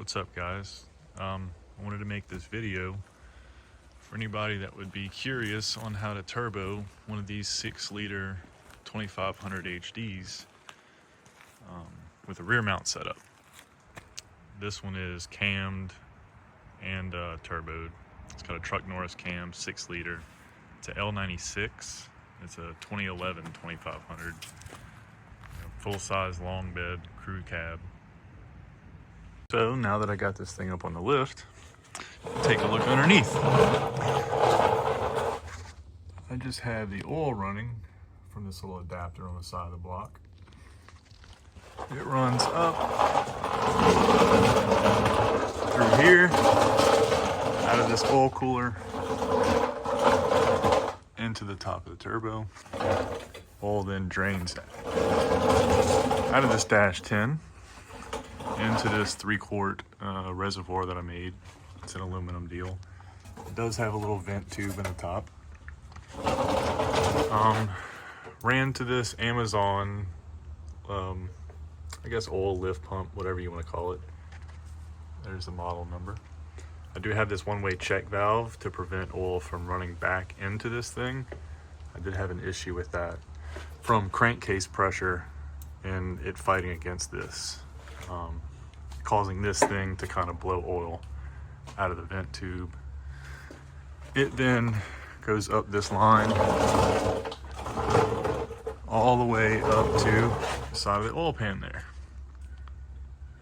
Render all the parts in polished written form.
What's up, guys? I wanted to make this video for anybody that would be curious on how to turbo one of these 6-liter 2500 HDs with a rear mount setup. This one is cammed and turboed. It's got a Truck Norris Cam 6-liter. It's a L96. It's a 2011 2500. Full-size long bed crew cab. So now that I got this thing up on the lift, take a look underneath. I just have the oil running from this little adapter on the side of the block. It runs up through here, out of this oil cooler, into the top of the turbo. Oil then drains out of this dash 10 into this 3-quart reservoir that I made. It's an aluminum deal. It does have a little vent tube in the top. Ran to this Amazon, I guess oil lift pump, whatever you want to call it. There's the model number. I do have this one-way check valve to prevent oil from running back into this thing. I did have an issue with that from crankcase pressure and it fighting against this, causing this thing to kind of blow oil out of the vent tube. It then goes up this line all the way up to the side of the oil pan there.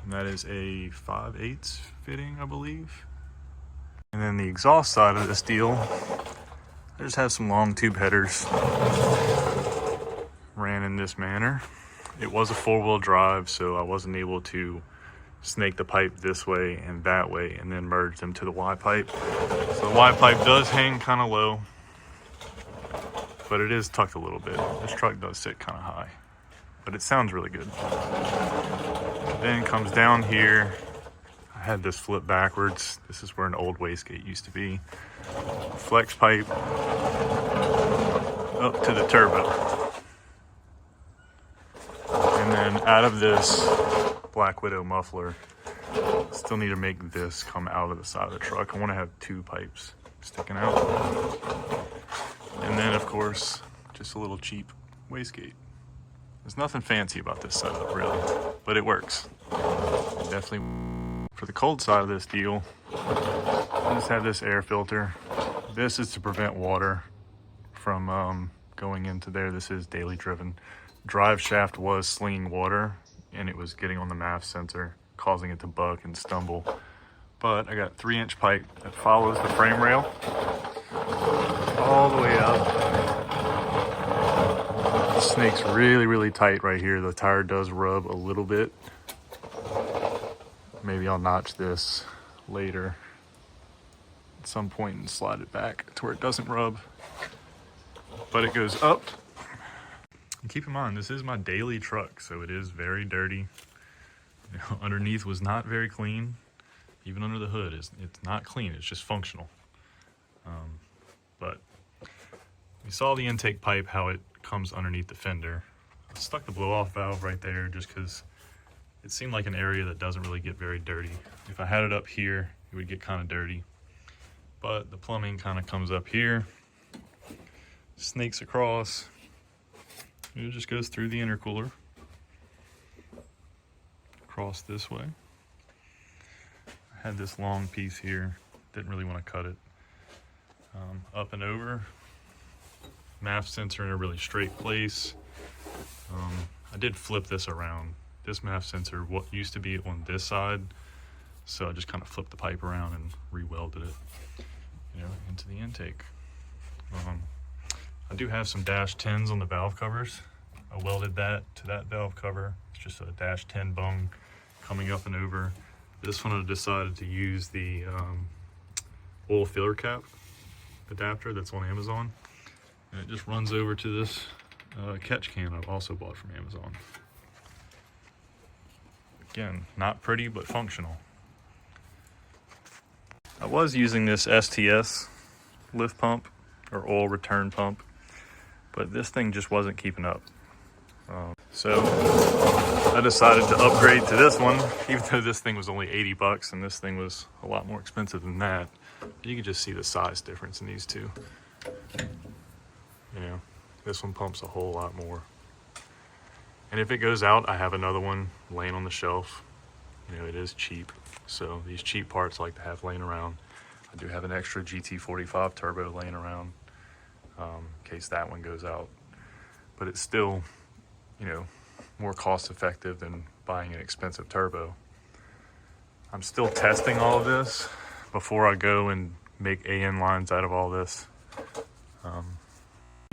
And that is a 5/8 fitting, I believe. And then the exhaust side of this deal, I just have some long tube headers ran in this manner. It was a 4-wheel drive, so I wasn't able to snake the pipe this way and that way and then merge them to the Y pipe. So the Y pipe does hang kind of low, but it is tucked a little bit. This truck does sit kind of high, but it sounds really good. Then comes down here. I had this flip backwards. This is where an old wastegate used to be. Flex pipe up to the turbo. And then out of this Black Widow muffler, still need to make this come out of the side of the truck. I want to have 2 pipes sticking out. And then, of course, just a little cheap wastegate. There's nothing fancy about this setup, really, but it works. Definitely. For the cold side of this deal, I just have this air filter. This is to prevent water from going into there. This is daily driven. Drive shaft was slinging water and it was getting on the MAF sensor, causing it to bug and stumble. But I got 3-inch pipe that follows the frame rail all the way up. The snake's really, really tight right here. The tire does rub a little bit. Maybe I'll notch this later at some point and slide it back to where it doesn't rub. But it goes up. And keep in mind, this is my daily truck, so it is very dirty. You know, underneath was not very clean. Even under the hood, it's not clean. It's just functional. But you saw the intake pipe, how it comes underneath the fender. I stuck the blow-off valve right there just because it seemed like an area that doesn't really get very dirty. If I had it up here, it would get kind of dirty. But the plumbing kind of comes up here, snakes across. It just goes through the intercooler, across this way. I had this long piece here, didn't really want to cut it. Up and over, MAF sensor in a really straight place. I did flip this around. This MAF sensor, what used to be on this side, so I just kind of flipped the pipe around and re-welded it, into the intake. I do have some dash 10s on the valve covers. I welded that to that valve cover. It's just a dash 10 bung coming up and over. This one I decided to use the oil filler cap adapter that's on Amazon. And it just runs over to this catch can I've also bought from Amazon. Again, not pretty, but functional. I was using this STS lift pump or oil return pump, but this thing just wasn't keeping up. So I decided to upgrade to this one, even though this thing was only 80 bucks and this thing was a lot more expensive than that. You can just see the size difference in these two. You know, this one pumps a whole lot more. And if it goes out, I have another one laying on the shelf. You know, it is cheap. So these cheap parts I like to have laying around. I do have an extra GT45 Turbo laying around in case that one goes out. But it's still, you know, more cost effective than buying an expensive turbo. I'm still testing all of this before I go and make AN lines out of all this. You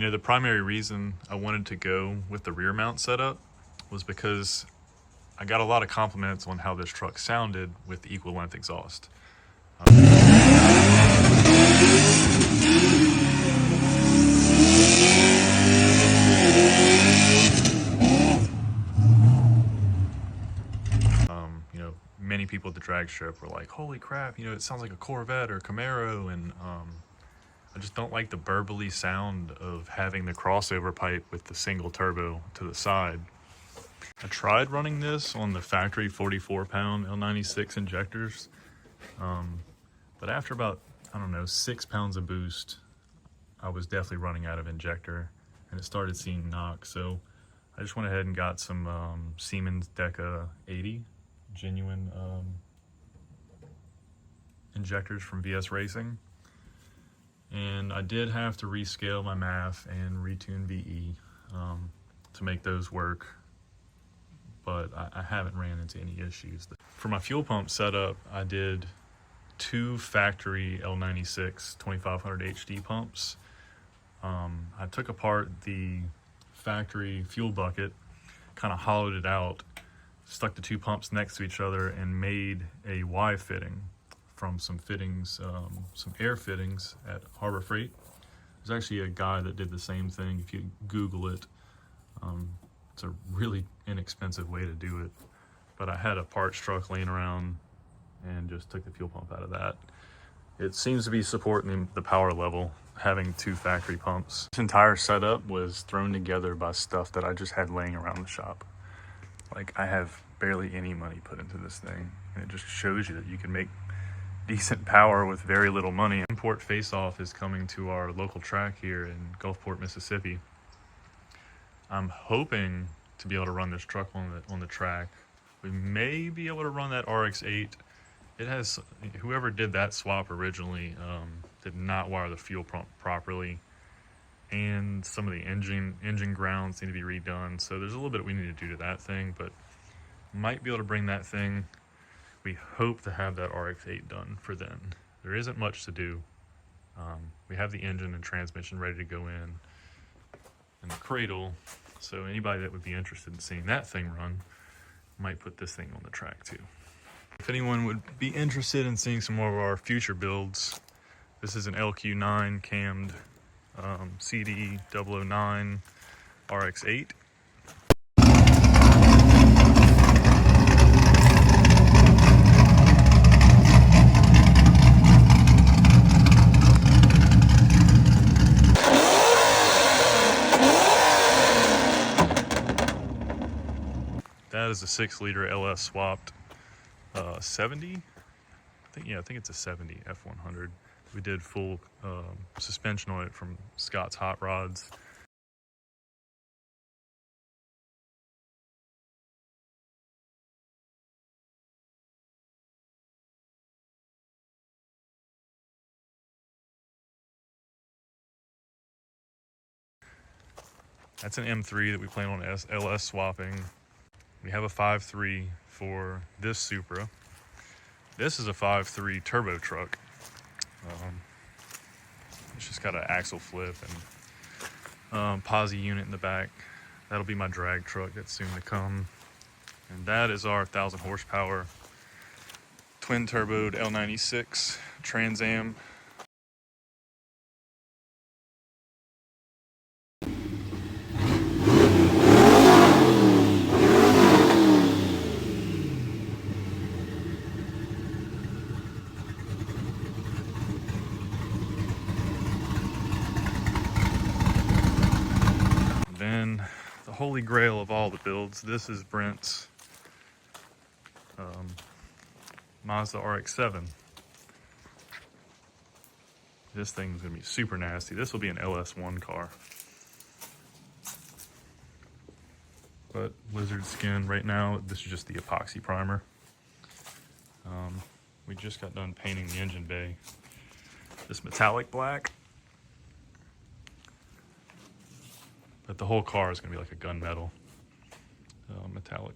know, the primary reason I wanted to go with the rear mount setup was because I got a lot of compliments on how this truck sounded with the equal length exhaust. You know, many people at the drag strip were like, holy crap, you know, it sounds like a Corvette or Camaro, and I just don't like the burbly sound of having the crossover pipe with the single turbo to the side. I tried running this on the factory 44-pound L96 injectors, but after about, I don't know, 6 pounds of boost, I was definitely running out of injector, and it started seeing knock. So I just went ahead and got some Siemens Deca 80 genuine injectors from VS Racing. And I did have to rescale my MAF and retune VE to make those work, but I haven't ran into any issues. For my fuel pump setup, I did 2 factory L96 2500 HD pumps. I took apart the factory fuel bucket, kind of hollowed it out, stuck the 2 pumps next to each other, and made a Y fitting from some fittings, some air fittings at Harbor Freight. There's actually a guy that did the same thing. If you Google it, it's a really inexpensive way to do it. But I had a parts truck laying around and just took the fuel pump out of that. It seems to be supporting the power level, having 2 factory pumps. This entire setup was thrown together by stuff that I just had laying around the shop. Like, I have barely any money put into this thing, and it just shows you that you can make decent power with very little money. Import face-off is coming to our local track here in Gulfport, Mississippi. I'm hoping to be able to run this truck on the track. We may be able to run that RX-8. It has, whoever did that swap originally did not wire the fuel pump properly, and some of the engine grounds need to be redone. So there's a little bit we need to do to that thing, but might be able to bring that thing. We hope to have that RX-8 done for then. There isn't much to do. We have the engine and transmission ready to go in, and the cradle. So anybody that would be interested in seeing that thing run might put this thing on the track too. If anyone would be interested in seeing some more of our future builds, this is an LQ9 cammed CD 009 RX-8. That is a 6-liter LS swapped 70. I think it's a 70 F100. We did full suspension on it from Scott's Hot Rods. That's an M3 that we plan on LS swapping. We have a 5.3 for this Supra. This is a 5.3 turbo truck. It's just got an axle flip and posi unit in the back. That'll be my drag truck that's soon to come. And that is our 1,000 horsepower twin turboed L96 Trans Am. Then the holy grail of all the builds, this is Brent's Mazda RX-7. This thing's gonna be super nasty. This will be an LS1 car. But lizard skin right now, this is just the epoxy primer. We just got done painting the engine bay. This metallic black. But the whole car is gonna be like a gunmetal metallic.